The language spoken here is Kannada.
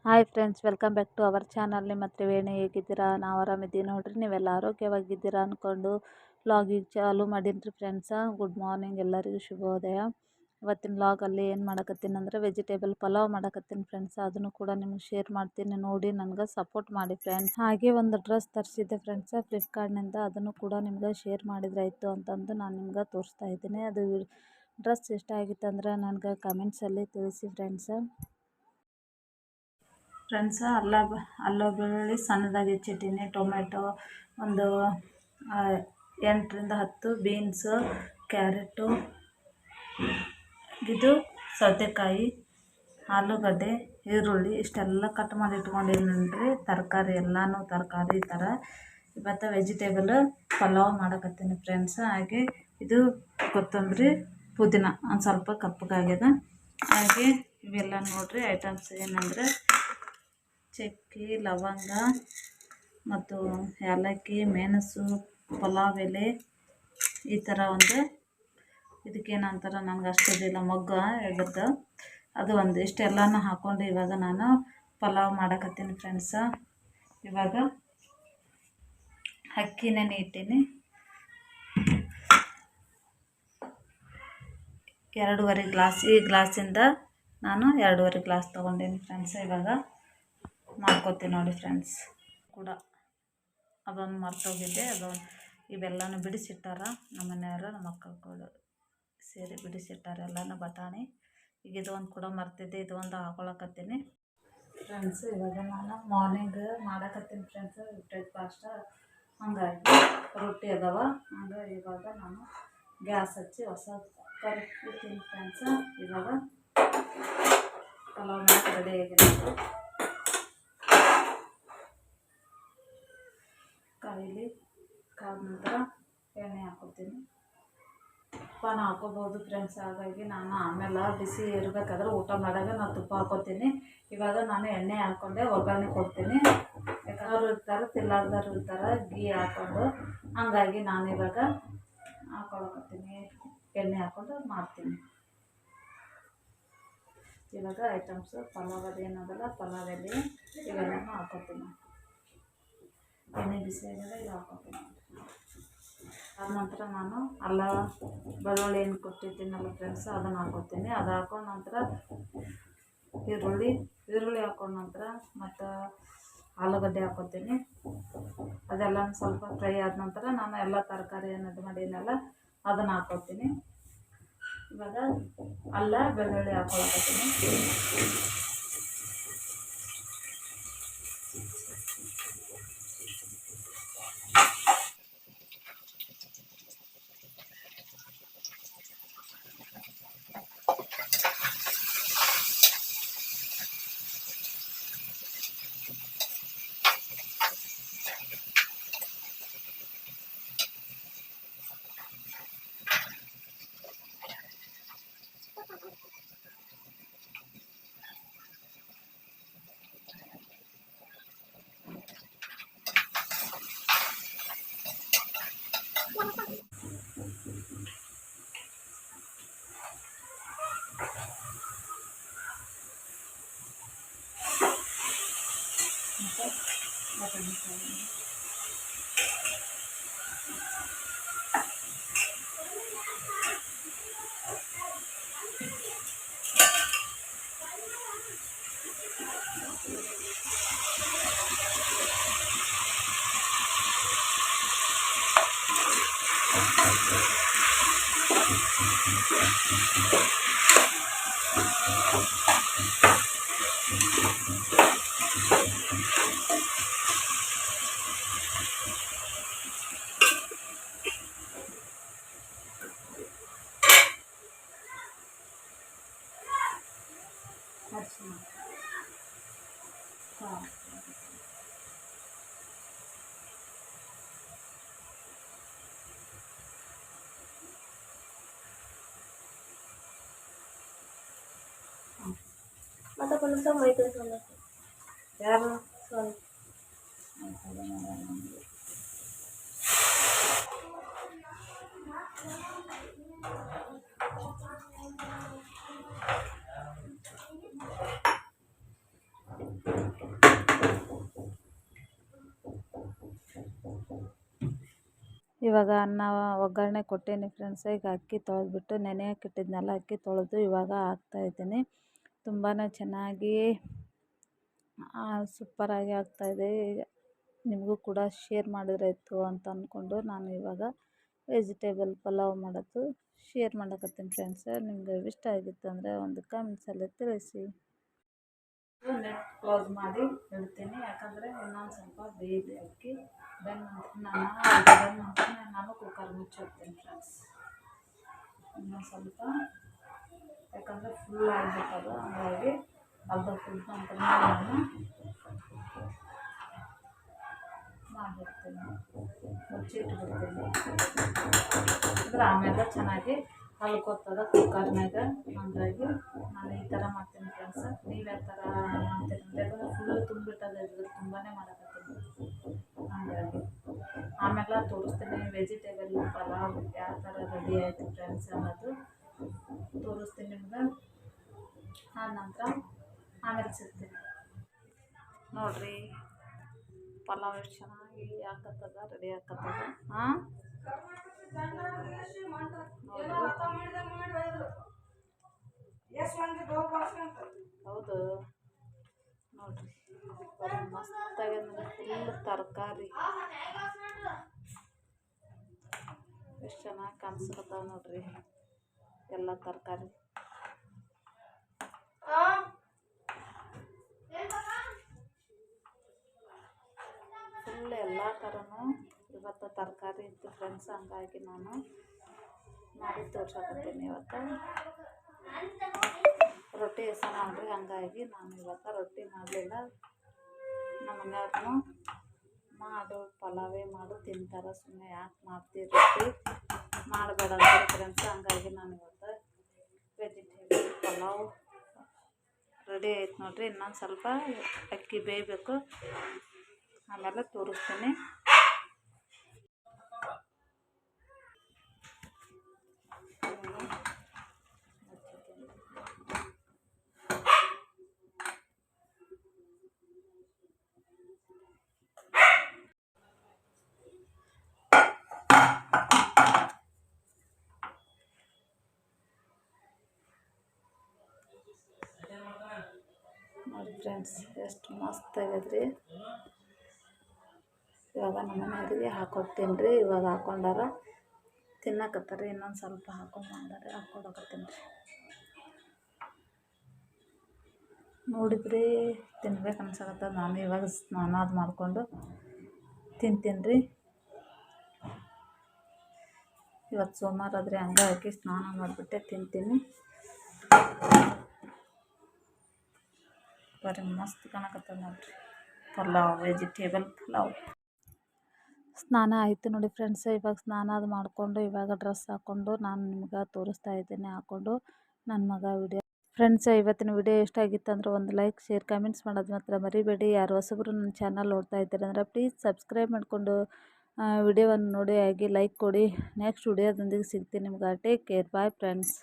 Hi friends, welcome back to our channel. ನಿಮ್ಮ ತ್ರಿವೇಣಿ ಹೇಗಿದ್ದೀರಾ? ನಾವು ಆರಾಮಿದ್ದೀವಿ ನೋಡ್ರಿ. ನೀವೆಲ್ಲ ಆರೋಗ್ಯವಾಗಿದ್ದೀರಾ ಅಂದ್ಕೊಂಡು ವ್ಲಾಗಿಗೆ ಚಾಲು ಮಾಡೀನಿ ಫ್ರೆಂಡ್ಸ. ಗುಡ್ ಮಾರ್ನಿಂಗ್, ಎಲ್ಲರಿಗೂ ಶುಭೋದಯ. ಇವತ್ತಿನ ವ್ಲಾಗಲ್ಲಿ ಏನು ಮಾಡಕತ್ತೀನಿ ಅಂದರೆ ವೆಜಿಟೇಬಲ್ ಪಲಾವ್ ಮಾಡಕತ್ತೀನಿ ಫ್ರೆಂಡ್ಸ್. ಅದನ್ನು ಕೂಡ ನಿಮ್ಗೆ ಶೇರ್ ಮಾಡ್ತೀನಿ, ನೋಡಿ ನನಗೆ ಸಪೋರ್ಟ್ ಮಾಡಿ ಫ್ರೆಂಡ್ಸ್. ಹಾಗೆ ಒಂದು ಡ್ರೆಸ್ ತರಿಸಿದ್ದೆ ಫ್ರೆಂಡ್ಸ ಫ್ಲಿಪ್ಕಾರ್ಟ್ನಿಂದ, ಅದನ್ನು ಕೂಡ ನಿಮ್ಗೆ ಶೇರ್ ಮಾಡಿದ್ರಾಯ್ತು ಅಂತಂದು ನಾನು ನಿಮ್ಗೆ ತೋರಿಸ್ತಾ ಇದ್ದೀನಿ. ಅದು ಡ್ರೆಸ್ ಇಷ್ಟ ಆಗಿತ್ತು ಅಂದರೆ ನನಗೆ ಕಮೆಂಟ್ಸಲ್ಲಿ ತಿಳಿಸಿ ಫ್ರೆಂಡ್ಸ. ಅಲ್ಲ ಬೆಳ್ಳುಳ್ಳಿ ಸಣ್ಣದಾಗಿ ಹೆಚ್ಚಿಟ್ಟಿನಿ, ಟೊಮೆಟೊ ಒಂದು 8ರಿಂದ 10, ಬೀನ್ಸು, ಕ್ಯಾರೆಟು, ಇದು ಸೌತೆಕಾಯಿ, ಆಲೂಗಡ್ಡೆ, ಈರುಳ್ಳಿ ಇಷ್ಟೆಲ್ಲ ಕಟ್ ಮಾಡಿ ಇಟ್ಕೊಂಡಿದ್ದೀನಿ. ತರಕಾರಿ ಎಲ್ಲನೂ ತರಕಾರಿ ಈ ಥರ ಇವತ್ತು ವೆಜಿಟೇಬಲ್ ಪಲಾವ್ ಮಾಡಕತ್ತೀನಿ ಫ್ರೆಂಡ್ಸ್. ಹಾಗೆ ಇದು ಕೊತ್ತಂಬರಿ, ಪುದೀನ ಒಂದು ಸ್ವಲ್ಪ ಕಪ್ಪಗಾಗ್ಯದ. ಹಾಗೆ ಇವೆಲ್ಲ ನೋಡ್ರಿ ಐಟಮ್ಸ್ ಏನಂದರೆ ಚಕ್ಕೆ, ಲವಂಗ ಮತ್ತು ಏಲಕ್ಕಿ, ಮೆಣಸು, ಪಲಾವ್ ಎಲೆ, ಈ ಥರ ಒಂದು ಇದಕ್ಕೇನಂತಾರೆ ನನಗೆ ಅಷ್ಟಿದಿಲ್ಲ, ಮೊಗ್ಗು ಇದ್ರದ್ದು ಅದು ಒಂದು ಇಷ್ಟೆಲ್ಲನೂ ಹಾಕ್ಕೊಂಡು ಇವಾಗ ನಾನು ಪಲಾವ್ ಮಾಡಕತ್ತೀನಿ ಫ್ರೆಂಡ್ಸ. ಇವಾಗ ಅಕ್ಕಿ ನೆನೆ ಇಟ್ಟೀನಿ, 2.5 ಗ್ಲಾಸ್. ಈ ಗ್ಲಾಸಿಂದ ನಾನು 2.5 ಗ್ಲಾಸ್ ತೊಗೊಂಡೀನಿ ಫ್ರೆಂಡ್ಸ್. ಇವಾಗ ಮಾಡ್ಕೊತೀನಿ ನೋಡಿ ಫ್ರೆಂಡ್ಸ್. ಕೂಡ ಅದೊಂದು ಮರ್ತೋಗಿದ್ದೆ, ಅದೊಂದು ಇವೆಲ್ಲನೂ ಬಿಡಿಸಿಟ್ಟಾರ ನಮ್ಮ ಮನೆಯವರು, ನಮ್ಮ ಮಕ್ಕಳು ಸೇರಿ ಬಿಡಿಸಿಟ್ಟಾರ ಎಲ್ಲನೂ ಬಟಾಣಿ. ಈಗ ಇದೊಂದು ಕೂಡ ಮರ್ತಿದ್ದೆ, ಇದೊಂದು ಹಾಕೊಳಕತ್ತೀನಿ ಫ್ರೆಂಡ್ಸ್. ಇವಾಗ ನಾನು ಮಾರ್ನಿಂಗ್ ಮಾಡಕತ್ತೀನಿ ಫ್ರೆಂಡ್ಸ್ ಬ್ರೇಕ್ಫಾಸ್ಟ್. ಹಂಗಾಗಿ ರೊಟ್ಟಿ ಅದಾವ, ಹಂಗಾಗಿ ಇವಾಗ ನಾನು ಗ್ಯಾಸ್ ಹಚ್ಚಿ ಹೊಸ ಕುಕ್ಕರ್ ಇಡ್ತೀನಿ ಫ್ರೆಂಡ್ಸ್. ಇವಾಗ ಪಲಾವ್ ಮಾಡಿ ರೆಡಿ ಆಗಿದೆ. ಕಾಯಿಲಿ ಕಾದ ನಂತರ ಎಣ್ಣೆ ಹಾಕೋತೀನಿ. ತುಪ್ಪನ ಹಾಕೋಬೋದು ಫ್ರೆಂಡ್ಸ್. ಹಾಗಾಗಿ ನಾನು ಆಮೇಲೆ ಬಿಸಿ ಇರಬೇಕಾದ್ರೆ ಊಟ ಮಾಡಿದಾಗ ನಾನು ತುಪ್ಪ ಹಾಕೋತೀನಿ. ಇವಾಗ ನಾನು ಎಣ್ಣೆ ಹಾಕ್ಕೊಂಡೆ ಒಗ್ಗರಣೆ ಕೊಡ್ತೀನಿ. ಯಾಕಂದ್ರೆ ಇರ್ತಾರೆ, ತಿಲ್ಲಾರ್ದವ್ರು ಇರ್ತಾರೆ ಗೀ ಹಾಕ್ಕೊಂಡು, ಹಂಗಾಗಿ ನಾನು ಇವಾಗ ಹಾಕೊಳಕತ್ತೀನಿ, ಎಣ್ಣೆ ಹಾಕ್ಕೊಂಡು ಮಾಡ್ತೀನಿ. ಇವಾಗ ಐಟಮ್ಸು ಪಲಾವ್ ಅದೇನದಲ್ಲ, ಪಲಾವ್ ಎಲೆ ಇವೆಲ್ಲನೂ ಹಾಕೋತೀನಿ. ಎಣ್ಣೆ ಬಿಸಿ ಆಗಿದೆ, ಇದು ಹಾಕೋತೀನಿ. ಅದ ನಂತರ ನಾನು ಅಲ್ಲ ಬೆಳ್ಳುಳ್ಳಿ ಏನು ಕೊಟ್ಟಿದ್ದೀನಲ್ಲ ಫ್ರೆಂಡ್ಸ್, ಅದನ್ನು ಹಾಕೋತೀನಿ. ಅದು ಹಾಕೊಂಡ ನಂತರ ಈರುಳ್ಳಿ ಹಾಕೊಂಡ ನಂತರ ಮತ್ತು ಆಲೂಗಡ್ಡೆ ಹಾಕೋತೀನಿ. ಅದೆಲ್ಲ ಸ್ವಲ್ಪ ಫ್ರೈ ಆದ ನಂತರ ನಾನು ಎಲ್ಲ ತರಕಾರಿ ಏನಿದು ಮಾಡೀನಲ್ಲ ಅದನ್ನು ಹಾಕೋತೀನಿ. ಇವಾಗ ಅಲ್ಲ ಬೆಳ್ಳುಳ್ಳಿ ಹಾಕೊಳಕತ್ತೀನಿ. ಮತ್ತೆ కొంచెం మైకు ಯಾರು సారీ ಇವಾಗ ಅನ್ನ ಒಗ್ಗರಣೆ ಕೊಟ್ಟೇನಿ ಫ್ರೆಂಡ್ಸ್. ಈಗ ಅಕ್ಕಿ ತೊಳೆದ್ಬಿಟ್ಟು ನೆನೆಯಕ್ಕೆ ಇಟ್ಟಿದ್ನಲ್ಲ, ಅಕ್ಕಿ ತೊಳೆದು ಇವಾಗ ಹಾಕ್ತಾಯಿದ್ದೀನಿ. ತುಂಬಾ ಚೆನ್ನಾಗಿ ಸೂಪರಾಗಿ ಆಗ್ತಾಯಿದೆ. ನಿಮಗೂ ಕೂಡ ಶೇರ್ ಮಾಡಿದ್ರಾಯ್ತು ಅಂತ ಅಂದ್ಕೊಂಡು ನಾನು ಇವಾಗ ವೆಜಿಟೇಬಲ್ ಪಲಾವ್ ಮಾಡೋದು ಶೇರ್ ಮಾಡಕತ್ತೀನಿ ಫ್ರೆಂಡ್ಸ್. ನಿಮ್ಗೆ ಇಷ್ಟ ಆಗಿತ್ತು ಅಂದರೆ ಒಂದು ಕಮೆಂಟ್ಸಲ್ಲಿ ತಿಳಿಸಿ. ನೆಟ್ ಕ್ಲೋಸ್ ಮಾಡಿ ಇಡ್ತೀನಿ, ಯಾಕಂದರೆ ಇನ್ನೊಂದು ಸ್ವಲ್ಪ ಬೇಯಿದೆ ಅಕ್ಕಿ. ನಾನು ಕುಕ್ಕರ್ ಮುಚ್ಚಿಡ್ತೀನಿ ಫ್ರೆಂಡ್ಸ್. ಇನ್ನೊಂದು ಸ್ವಲ್ಪ, ಯಾಕಂದರೆ ಫುಲ್ ಆಗಿಬಿಟ್ಟದು, ಹಂಗಾಗಿ ಅರ್ಧ ಫುಲ್ ಅಂತ ನಾನು ಮಾಡಿರ್ತೀನಿ, ಮುಚ್ಚಿಟ್ಬಿಡ್ತೀನಿ. ಅಂದ್ರೆ ಆಮೇಲೆ ಚೆನ್ನಾಗಿ ಕಲ್ಕೊತದ ಕುಕ್ಕರ್ನಾಗ. ಹಾಗಾಗಿ ನಾನು ಈ ಥರ ಮಾಡ್ತೀನಿ ಫ್ರೆಂಡ್ಸ್. ನೀವು ಯಾವ ಥರ ಮಾಡ್ತೀನಿ ಅಂದರೆ ಫುಲ್ಲು ತುಂಬಿಟ್ಟದ ಇದ್ರೆ ತುಂಬಾ ಮಾಡಕತ್ತೀನಿ. ಹಾಗಾಗಿ ಆಮೇಲೆ ತೋರಿಸ್ತೀನಿ ವೆಜಿಟೇಬಲ್ ಪಲಾವ್ ಯಾವ ಥರ ರೆಡಿ ಆಯಿತು ಫ್ರೆಂಡ್ಸ್ ಅನ್ನೋದು ತೋರಿಸ್ತೀನಿ ನಿಮ್ಗೆ. ಆ ನಂತರ ಆಮೇಲೆ ಸಿಗ್ತೀನಿ ನೋಡಿರಿ. ಪಲಾವ್ ಎಷ್ಟು ಚೆನ್ನಾಗಿ ಹಾಕತ್ತದ, ರೆಡಿ ಹಾಕತ್ತದ. ಹಾಂ ಹೌದು ನೋಡಿರಿ, ಮಸ್ತಾಗಿ ಫುಲ್ ತರಕಾರಿ ಎಷ್ಟು ಚೆನ್ನಾಗಿ ಕಾಣಿಸ್ಕತ್ತಾವ ನೋಡಿರಿ, ಎಲ್ಲ ತರಕಾರಿ. ಫುಲ್ ಎಲ್ಲ ಥರನೂ ಇವತ್ತು ತರಕಾರಿ ಇತ್ತು ಫ್ರೆಂಡ್ಸ್. ಹಂಗಾಗಿ ನಾನು ಮಾಡಿ ತೋರ್ಸಕತ್ತೀನಿ. ಇವತ್ತು ರೊಟ್ಟಿ ಹೆಸ ನೋಡ್ರಿ, ಹಾಗಾಗಿ ನಾನು ಇವತ್ತು ರೊಟ್ಟಿ ಮಾಡಲಿಲ್ಲ. ನಮ್ಮ ಮನೆಯವ್ರನ್ನೂ ಮಾಡು ಪಲಾವೇ ಮಾಡು ತಿಂತಾರೆ, ಸುಮ್ಮನೆ ಯಾಕೆ ಮಾಡ್ತೀವಿ ರೊಟ್ಟಿ ಮಾಡಬೇಡ ಅಂತಾರೆ ಫ್ರೆಂಡ್ಸ್. ಹಂಗಾಗಿ ನಾನು ಇವತ್ತು ವೆಜಿಟೇಬಲ್ ಪಲಾವ್ ರೆಡಿ ಆಯ್ತು ನೋಡಿರಿ. ಇನ್ನೊಂದು ಸ್ವಲ್ಪ ಅಕ್ಕಿ ಬೇಯಬೇಕು, ಆಮೇಲೆ ತೋರಿಸ್ತೀನಿ. ನೋಡಿ ಫ್ರೆಂಡ್ಸ್, ಎಷ್ಟು ಮಸ್ತ್ ಆಗೈತ್ರಿ. ಇವಾಗ ನಮ್ಮ ಮನೆಯವರಿಗೆ ಹಾಕೊಡ್ತೀನಿ ರೀ. ಇವಾಗ ಹಾಕೊಂಡಾರ ತಿನ್ನಕತ್ತಾರೆ. ಇನ್ನೊಂದು ಸ್ವಲ್ಪ ಹಾಕೊಂಡ್ರೆ ಹಾಕ್ಕೊಡಕತ್ತೀನಿ ರೀ. ನೋಡಿದ್ರಿ, ತಿನ್ಬೇಕು ಅನ್ಸಕತ್ತದ. ನಾನು ಇವಾಗ ಸ್ನಾನ ಅದು ಮಾಡಿಕೊಂಡು ತಿಂತೀನಿ ರೀ. ಇವತ್ತು ಸೋಮವಾರ ಆದರೆ ಹಂಗಾಗಿ ಸ್ನಾನ ಮಾಡಿಬಿಟ್ಟೆ ತಿಂತೀನಿ. ಬರೀ ಮಸ್ತ್ ಕಾಣಕತ್ತದ ನೋಡಿರಿ ಪಲಾವ್, ವೆಜಿಟೇಬಲ್ ಪಲಾವ್. ಸ್ನಾನ ಆಯಿತು ನೋಡಿ ಫ್ರೆಂಡ್ಸ್. ಇವಾಗ ಸ್ನಾನ ಅದು ಮಾಡಿಕೊಂಡು ಇವಾಗ ಡ್ರೆಸ್ ಹಾಕ್ಕೊಂಡು ನಾನು ನಿಮ್ಗೆ ತೋರಿಸ್ತಾ ಇದ್ದೀನಿ ಹಾಕ್ಕೊಂಡು ನನ್ನ ಮಗ ವಿಡಿಯೋ. ಫ್ರೆಂಡ್ಸ್, ಇವತ್ತಿನ ವಿಡಿಯೋ ಇಷ್ಟ ಆಗಿತ್ತು ಅಂದರೆ ಒಂದು ಲೈಕ್, ಶೇರ್, ಕಮೆಂಟ್ಸ್ ಮಾಡೋದು ಮಾತ್ರ ಮರಿಬೇಡಿ. ಯಾರು ಹೊಸಬರು ನನ್ನ ಚಾನಲ್ ನೋಡ್ತಾ ಇದ್ದೀರ ಅಂದರೆ ಪ್ಲೀಸ್ ಸಬ್ಸ್ಕ್ರೈಬ್ ಮಾಡಿಕೊಂಡು ವಿಡಿಯೋವನ್ನು ನೋಡಿ, ಹಾಗೆ ಲೈಕ್ ಕೊಡಿ. ನೆಕ್ಸ್ಟ್ ವಿಡಿಯೋದೊಂದಿಗೆ ಸಿಗ್ತೀನಿ ನಿಮ್ಗೆ. Take care, bye friends.